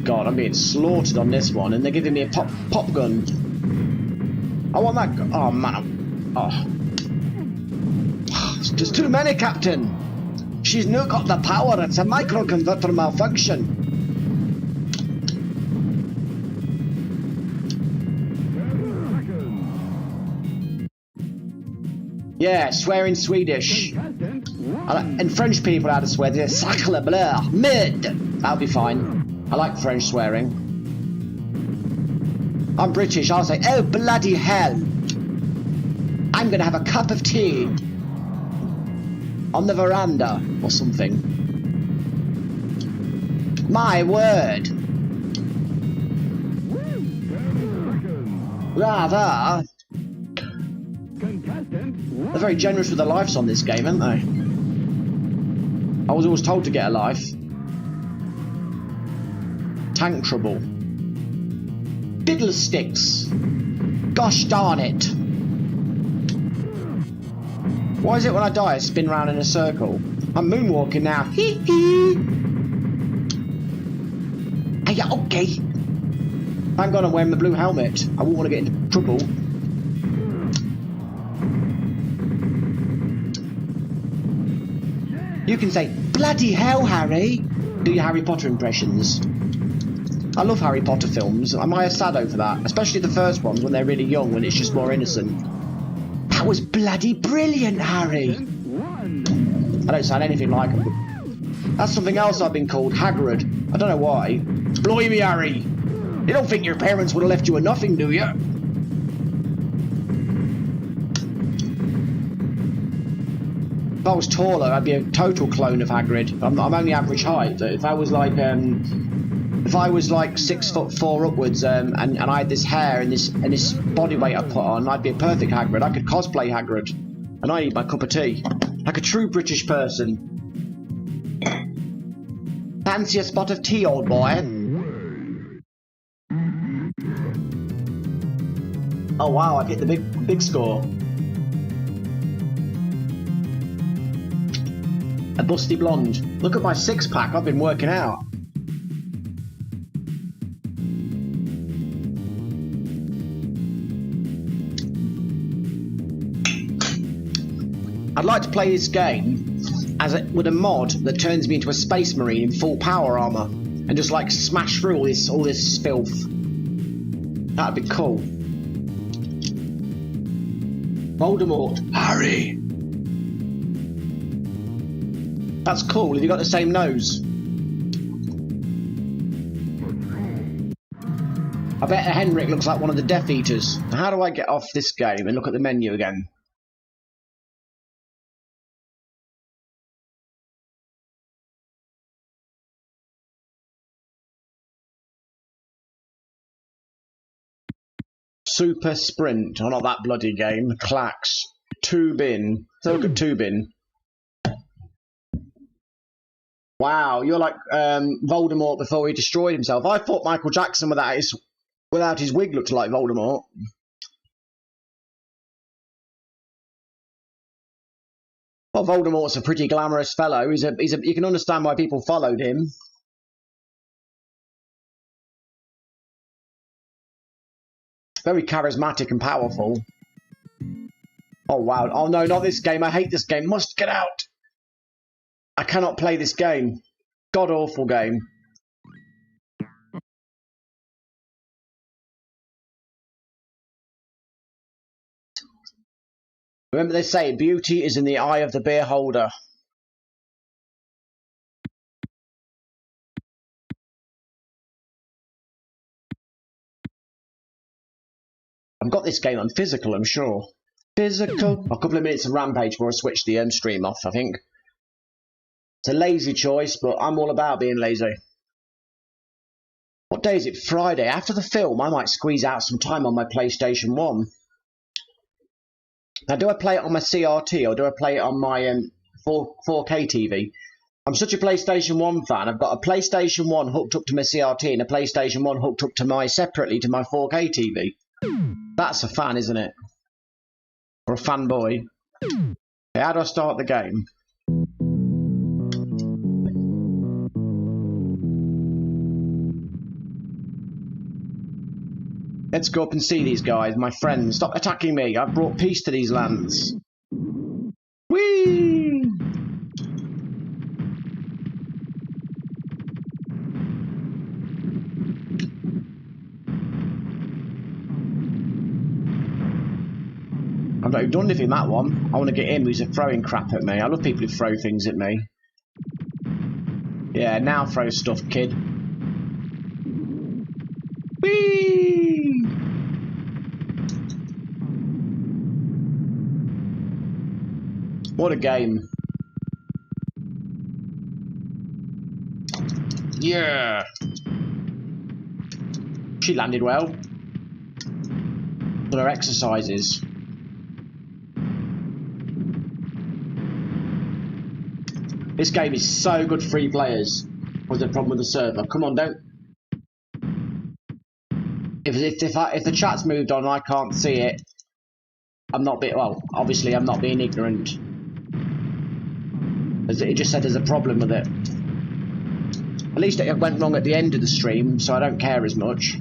God, I'm being slaughtered on this one, and they're giving me a pop gun. I want that gun. Oh man, there's too many, Captain. She's not got the power. It's a microconverter malfunction. Yeah, swear in Swedish. And French people how to swear. They're sacre bleu, mid. That'll be fine. I like French swearing. I'm British. I'll say, oh bloody hell. I'm gonna have a cup of tea on the veranda or something. My word. Rather. They're very generous with their lives on this game, aren't they? I was always told to get a life. Tank trouble. Fiddlesticks. Gosh darn it. Why is it when I die I spin round in a circle? I'm moonwalking now. Hee hee. Are you okay? Thank God I'm wearing the blue helmet. I won't want to get into trouble. You can say, bloody hell, Harry! Do your Harry Potter impressions. I love Harry Potter films. I'm a saddo for that. Especially the first ones when they're really young, when it's just more innocent. That was bloody brilliant, Harry! I don't sound anything like him. That's something else I've been called, Hagrid. I don't know why. Blimey, Harry! You don't think your parents would have left you with nothing, do you? If I was taller, I'd be a total clone of Hagrid. I'm only average height. If I was like 6'4" upwards, and I had this hair and this body weight I put on, I'd be a perfect Hagrid. I could cosplay Hagrid, and I need my cup of tea like a true British person. Fancy a spot of tea, old boy? Oh wow! I've hit the big score. A busty blonde. Look at my six-pack. I've been working out. I'd like to play this game with a mod that turns me into a space marine in full power armor and just like smash through all this filth. That'd be cool. Voldemort. Harry. That's cool. Have you got the same nose? I bet Henrik looks like one of the Death Eaters. How do I get off this game and look at the menu again? Super Sprint. Oh, not that bloody game. Clacks. Tubin. So look at Tubin. Wow, you're like Voldemort before he destroyed himself. I thought Michael Jackson without his wig looked like Voldemort. Well, Voldemort's a pretty glamorous fellow. You can understand why people followed him. Very charismatic and powerful. Oh wow! Oh no, not this game! I hate this game. Must get out. I cannot play this game. God awful game. Remember they say beauty is in the eye of the beholder. I've got this game on physical, I'm sure. Physical. A couple of minutes of Rampage before I switch the stream off, I think. It's a lazy choice, but I'm all about being lazy. What day is it? Friday. After the film, I might squeeze out some time on my PlayStation 1. Now, do I play it on my CRT or do I play it on my 4K TV? I'm such a PlayStation 1 fan. I've got a PlayStation 1 hooked up to my CRT and a PlayStation 1 hooked up to separately to my 4K TV. That's a fan, isn't it? Or a fanboy. Okay, how do I start the game? Let's go up and see these guys, my friends. Stop attacking me. I've brought peace to these lands. Whee! I've not even done anything in that one. I want to get him who's throwing crap at me. I love people who throw things at me. Yeah, now throw stuff, kid. Whee! What a game. Yeah. She landed well. Done her exercises. This game is so good for 3 players. What's the problem with the server? Come on, don't. If the chat's moved on and I can't see it, I'm not being, well, obviously I'm not being ignorant. It just said there's a problem with it. At least it went wrong at the end of the stream, so I don't care as much. I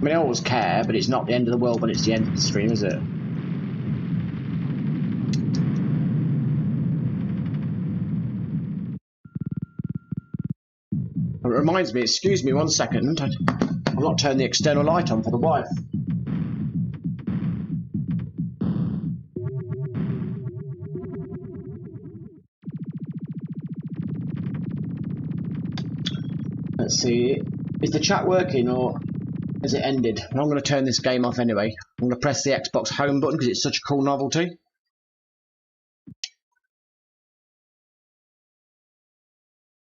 mean, I always care, but it's not the end of the world when it's the end of the stream, is it? It reminds me, excuse me 1 second. I've not turned the external light on for the wife. Let's see, is the chat working or has it ended? I'm going to turn this game off anyway. I'm going to press the Xbox home button because it's such a cool novelty.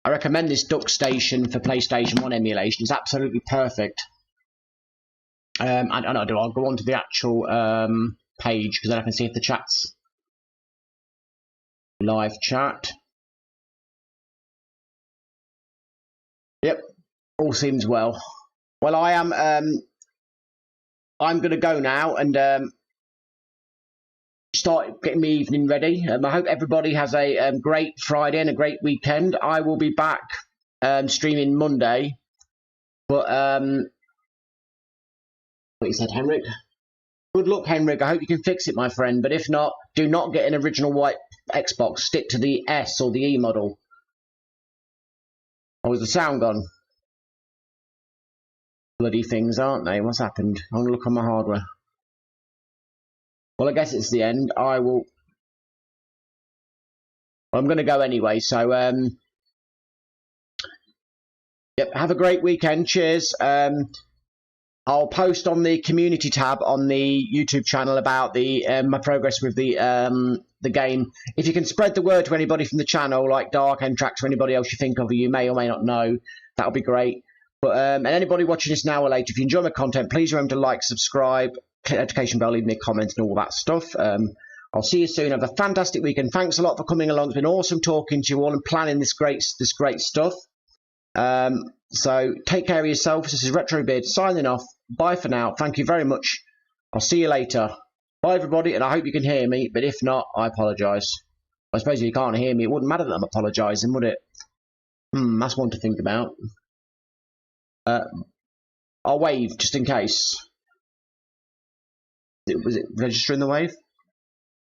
I recommend this Duck Station for PlayStation 1 emulation. It's absolutely perfect. I don't know, I'll go on to the actual page because then I can see if the chat's live chat. Yep, all seems well. Well, I'm going to go now and start getting my evening ready. I hope everybody has a great Friday and a great weekend. I will be back streaming Monday. But what you said, Henrik? Good luck, Henrik. I hope you can fix it, my friend. But if not, do not get an original white Xbox. Stick to the S or the E model. Oh, is the sound gone? Bloody things, aren't they? What's happened? I'm going to look on my hardware. Well, I guess it's the end. I'm going to go anyway. So, yep, have a great weekend. Cheers. I'll post on the community tab on the YouTube channel about the my progress with the game. If you can spread the word to anybody from the channel, like Dark, Entrax, or anybody else you think of, or you may or may not know, that would be great. But and anybody watching this now or later, if you enjoy my content, please remember to like, subscribe, click the notification bell, leave me a comment and all that stuff. I'll see you soon. Have a fantastic weekend. Thanks a lot for coming along. It's been awesome talking to you all and planning this great stuff. So take care of yourselves. This is Retrobeard signing off. Bye for now. Thank you very much. I'll see you later. Bye everybody, and I hope you can hear me, but if not, I apologise. I suppose if you can't hear me, it wouldn't matter that I'm apologising, would it? That's one to think about. I'll wave just in case. Was it registering the wave?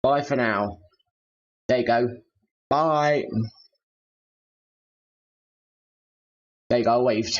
Bye for now. There you go. Bye. There you go, I waved.